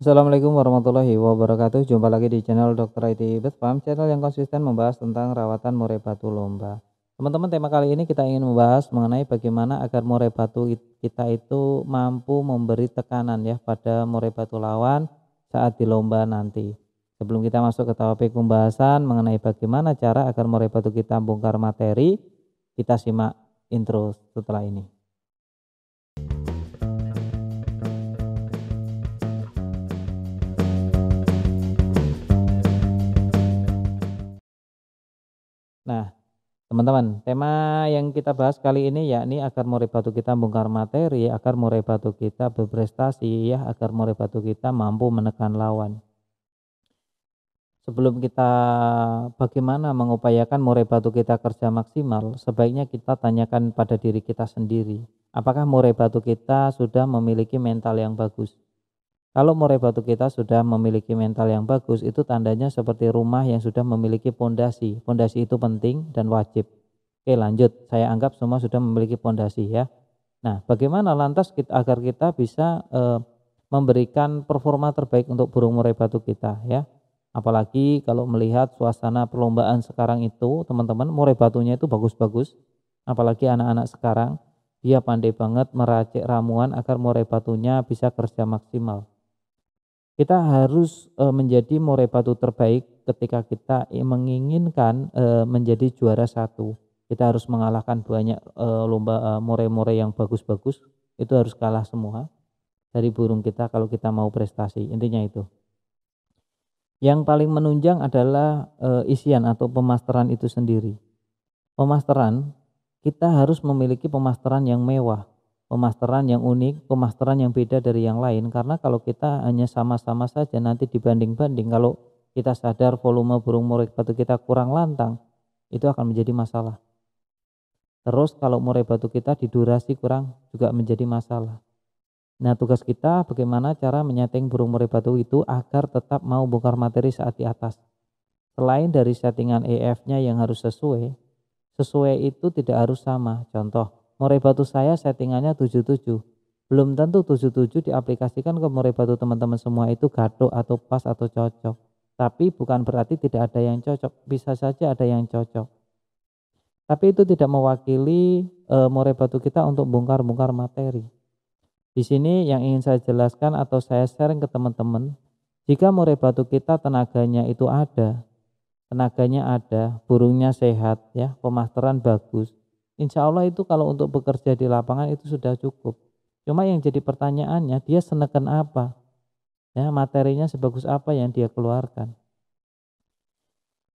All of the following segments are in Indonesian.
Assalamualaikum warahmatullahi wabarakatuh. Jumpa lagi di channel Dr. IT Bedfarm, channel yang konsisten membahas tentang rawatan murai batu lomba. Teman-teman, tema kali ini kita ingin membahas mengenai bagaimana agar murai batu kita itu mampu memberi tekanan ya pada murai batu lawan saat di lomba nanti. Sebelum kita masuk ke topik pembahasan mengenai bagaimana cara agar murai batu kita bongkar materi, kita simak intro setelah ini. Nah, teman-teman, tema yang kita bahas kali ini yakni agar murai batu kita bongkar materi, agar murai batu kita berprestasi ya, agar murai batu kita mampu menekan lawan. Sebelum kita bagaimana mengupayakan murai batu kita kerja maksimal, sebaiknya kita tanyakan pada diri kita sendiri. Apakah murai batu kita sudah memiliki mental yang bagus? Kalau murai batu kita sudah memiliki mental yang bagus, itu tandanya seperti rumah yang sudah memiliki pondasi. Pondasi itu penting dan wajib. Oke, lanjut. Saya anggap semua sudah memiliki pondasi ya. Nah, bagaimana lantas agar kita bisa memberikan performa terbaik untuk burung murai batu kita ya. Apalagi kalau melihat suasana perlombaan sekarang itu, teman-teman, murai batunya itu bagus-bagus. Apalagi anak-anak sekarang, dia pandai banget meracik ramuan agar murai batunya bisa kerja maksimal. Kita harus menjadi murai batu terbaik ketika kita menginginkan menjadi juara satu. Kita harus mengalahkan banyak lomba murai-murai yang bagus-bagus, itu harus kalah semua dari burung kita kalau kita mau prestasi, intinya itu. Yang paling menunjang adalah isian atau pemasteran itu sendiri. Pemasteran, kita harus memiliki pemasteran yang mewah, pemasteran yang unik, pemasteran yang beda dari yang lain, karena kalau kita hanya sama-sama saja nanti dibanding-banding, kalau kita sadar volume burung murai batu kita kurang lantang, itu akan menjadi masalah. Terus kalau murai batu kita di durasi kurang juga menjadi masalah. Nah, tugas kita bagaimana cara menyeting burung murai batu itu agar tetap mau bongkar materi saat di atas. Selain dari settingan EF-nya yang harus sesuai itu tidak harus sama. Contoh, murai batu saya settingannya 77. Belum tentu 77 diaplikasikan ke murai batu teman-teman semua itu gaduh atau pas atau cocok. Tapi bukan berarti tidak ada yang cocok, bisa saja ada yang cocok. Tapi itu tidak mewakili murai batu kita untuk bongkar-bongkar materi. Di sini yang ingin saya jelaskan atau saya sharing ke teman-teman, jika murai batu kita tenaganya ada, burungnya sehat ya, pemasteran bagus, insya Allah itu kalau untuk bekerja di lapangan itu sudah cukup. Cuma yang jadi pertanyaannya, dia seneken apa ya, materinya sebagus apa yang dia keluarkan.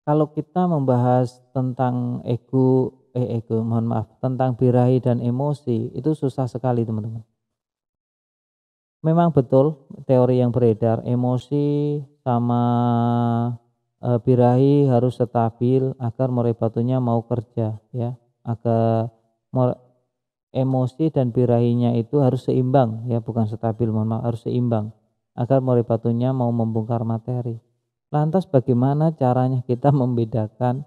Kalau kita membahas tentang tentang birahi dan emosi, itu susah sekali teman-teman. Memang betul teori yang beredar, emosi sama birahi harus stabil agar murai batunya mau kerja ya, agar emosi dan birahinya itu harus seimbang ya, bukan stabil, mohon maaf, harus seimbang agar murai batunya mau membongkar materi. Lantas bagaimana caranya kita membedakan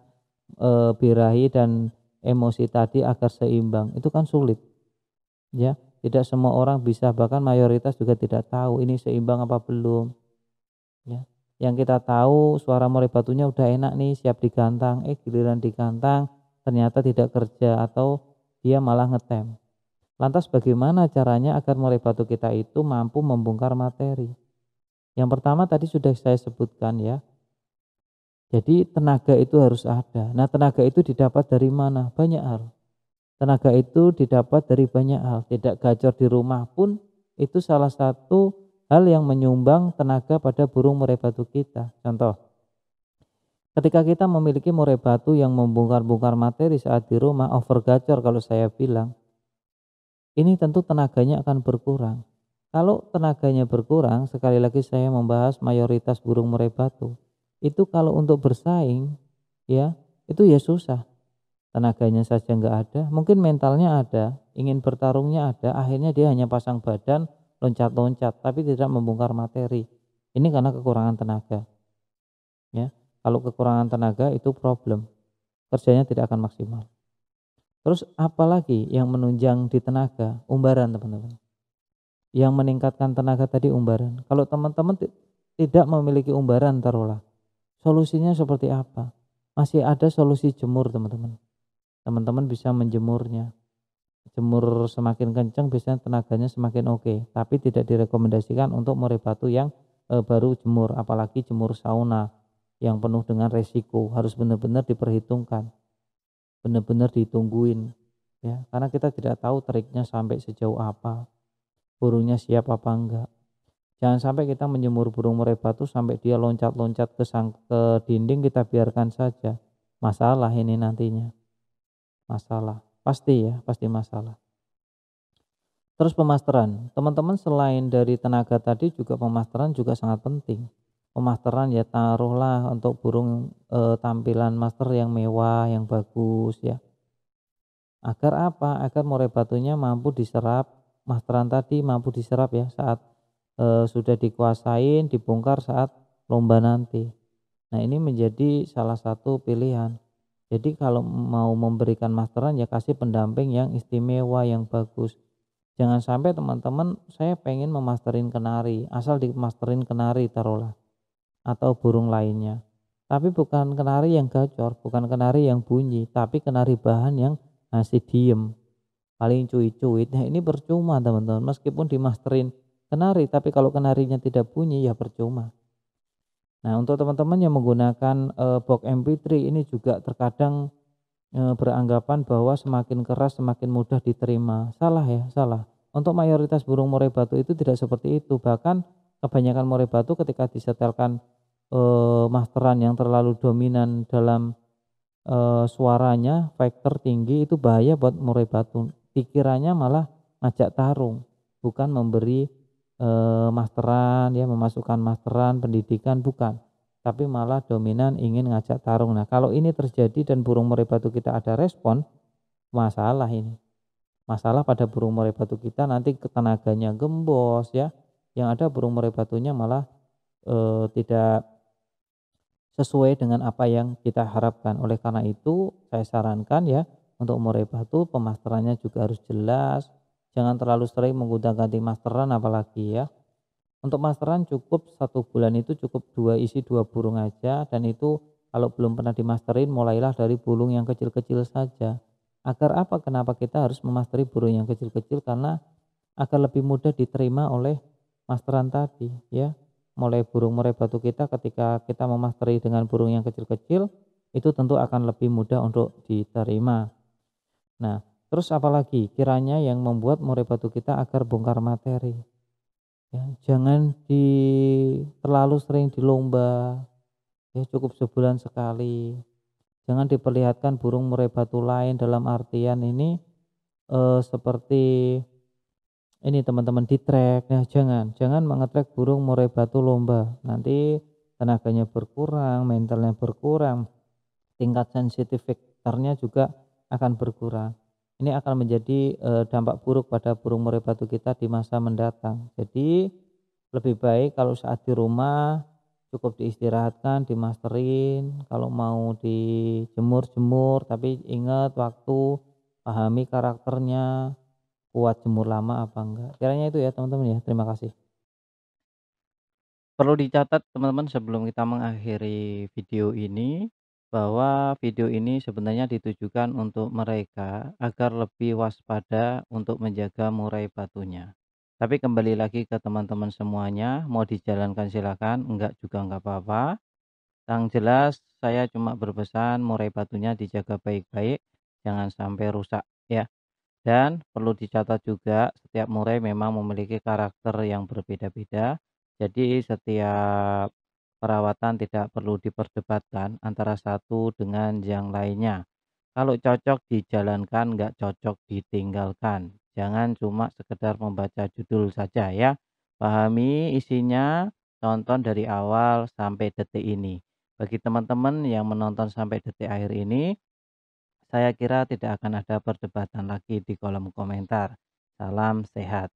birahi dan emosi tadi agar seimbang? Itu kan sulit ya. Tidak semua orang bisa, bahkan mayoritas juga tidak tahu ini seimbang apa belum ya. Yang kita tahu suara murai batunya udah enak nih, siap digantang, giliran digantang ternyata tidak kerja atau dia malah ngetem. Lantas bagaimana caranya agar murai batu kita itu mampu membongkar materi? Yang pertama tadi sudah saya sebutkan ya. Jadi tenaga itu harus ada. Nah, tenaga itu didapat dari mana? Banyak hal. Tenaga itu didapat dari banyak hal, tidak gacor di rumah pun itu salah satu hal yang menyumbang tenaga pada burung murai batu kita. Contoh, ketika kita memiliki murai batu yang membongkar-bongkar materi saat di rumah, over gacor kalau saya bilang, ini tentu tenaganya akan berkurang. Kalau tenaganya berkurang, sekali lagi saya membahas mayoritas burung murai batu, itu kalau untuk bersaing, ya itu ya susah. Tenaganya saja nggak ada, mungkin mentalnya ada, ingin bertarungnya ada, akhirnya dia hanya pasang badan, loncat-loncat, tapi tidak membongkar materi. Ini karena kekurangan tenaga. Ya, kalau kekurangan tenaga itu problem, kerjanya tidak akan maksimal. Terus apalagi yang menunjang di tenaga? Umbaran teman-teman. Yang meningkatkan tenaga tadi umbaran. Kalau teman-teman tidak memiliki umbaran taruhlah, solusinya seperti apa? Masih ada solusi jemur teman-teman. Teman-teman bisa menjemurnya. Jemur semakin kencang biasanya tenaganya semakin oke, tapi tidak direkomendasikan untuk murai batu yang baru jemur, apalagi jemur sauna yang penuh dengan resiko, harus benar-benar diperhitungkan, benar-benar ditungguin ya, karena kita tidak tahu triknya sampai sejauh apa, burungnya siap apa enggak. Jangan sampai kita menjemur burung murai batu sampai dia loncat-loncat ke dinding kita biarkan saja. Masalah ini nantinya, masalah. Pasti ya, pasti masalah. Terus pemasteran, teman-teman selain dari tenaga tadi juga pemasteran juga sangat penting. Pemasteran ya taruhlah untuk burung, tampilan master yang mewah, yang bagus ya. Agar apa? Agar murai batunya mampu diserap, masteran tadi mampu diserap ya saat, sudah dikuasain, dibongkar saat lomba nanti. Nah ini menjadi salah satu pilihan. Jadi kalau mau memberikan masteran ya kasih pendamping yang istimewa, yang bagus. Jangan sampai teman-teman, saya pengen memasterin kenari, asal dimasterin kenari taruhlah, atau burung lainnya. Tapi bukan kenari yang gacor, bukan kenari yang bunyi, tapi kenari bahan yang masih diem, paling cuit-cuit. Nah ini percuma teman-teman, meskipun dimasterin kenari, tapi kalau kenarinya tidak bunyi ya percuma. Nah untuk teman-teman yang menggunakan box MP3 ini juga terkadang beranggapan bahwa semakin keras semakin mudah diterima. Salah ya, salah. Untuk mayoritas burung murai batu itu tidak seperti itu. Bahkan kebanyakan murai batu ketika disetelkan masteran yang terlalu dominan dalam suaranya, faktor tinggi itu bahaya buat murai batu. Pikirannya malah ngajak tarung, bukan memberi masteran ya, memasukkan masteran pendidikan bukan, tapi malah dominan ingin ngajak tarung. Nah, kalau ini terjadi dan burung murai batu kita ada respon, masalah ini. Masalah pada burung murai batu kita nanti tenaganya gembos ya. Yang ada burung murai batunya malah tidak sesuai dengan apa yang kita harapkan. Oleh karena itu, saya sarankan ya untuk murai batu pemasterannya juga harus jelas. Jangan terlalu sering menggonta-ganti masteran apalagi ya. Untuk masteran cukup 1 bulan itu cukup isi 2 burung aja, dan itu kalau belum pernah dimasterin mulailah dari burung yang kecil-kecil saja. Agar apa? Kenapa kita harus memasteri burung yang kecil-kecil? Karena agar lebih mudah diterima oleh masteran tadi ya. Mulai burung murai batu kita ketika kita memasteri dengan burung yang kecil-kecil itu tentu akan lebih mudah untuk diterima. Nah, terus apalagi kiranya yang membuat murai batu kita agar bongkar materi. Ya, jangan terlalu sering di lomba, ya cukup sebulan sekali. Jangan diperlihatkan burung murai batu lain dalam artian ini seperti ini teman-teman di track. Nah, jangan mengetrek burung murai batu lomba. Nanti tenaganya berkurang, mentalnya berkurang, tingkat sensitif faktornya juga akan berkurang. Ini akan menjadi dampak buruk pada burung murai batu kita di masa mendatang. Jadi lebih baik kalau saat di rumah cukup diistirahatkan, dimasterin, kalau mau dijemur-jemur, tapi ingat waktu, pahami karakternya, kuat jemur lama apa enggak. Kiranya itu ya teman-teman ya, terima kasih. Perlu dicatat teman-teman sebelum kita mengakhiri video ini, bahwa video ini sebenarnya ditujukan untuk mereka agar lebih waspada untuk menjaga murai batunya. Tapi kembali lagi ke teman-teman semuanya, mau dijalankan silakan, enggak juga enggak apa-apa. Yang jelas saya cuma berpesan murai batunya dijaga baik-baik, jangan sampai rusak ya. Dan perlu dicatat juga setiap murai memang memiliki karakter yang berbeda-beda. Jadi setiap perawatan tidak perlu diperdebatkan antara satu dengan yang lainnya. Kalau cocok dijalankan, nggak cocok ditinggalkan. Jangan cuma sekedar membaca judul saja ya. Pahami isinya, tonton dari awal sampai detik ini. Bagi teman-teman yang menonton sampai detik akhir ini, saya kira tidak akan ada perdebatan lagi di kolom komentar. Salam sehat.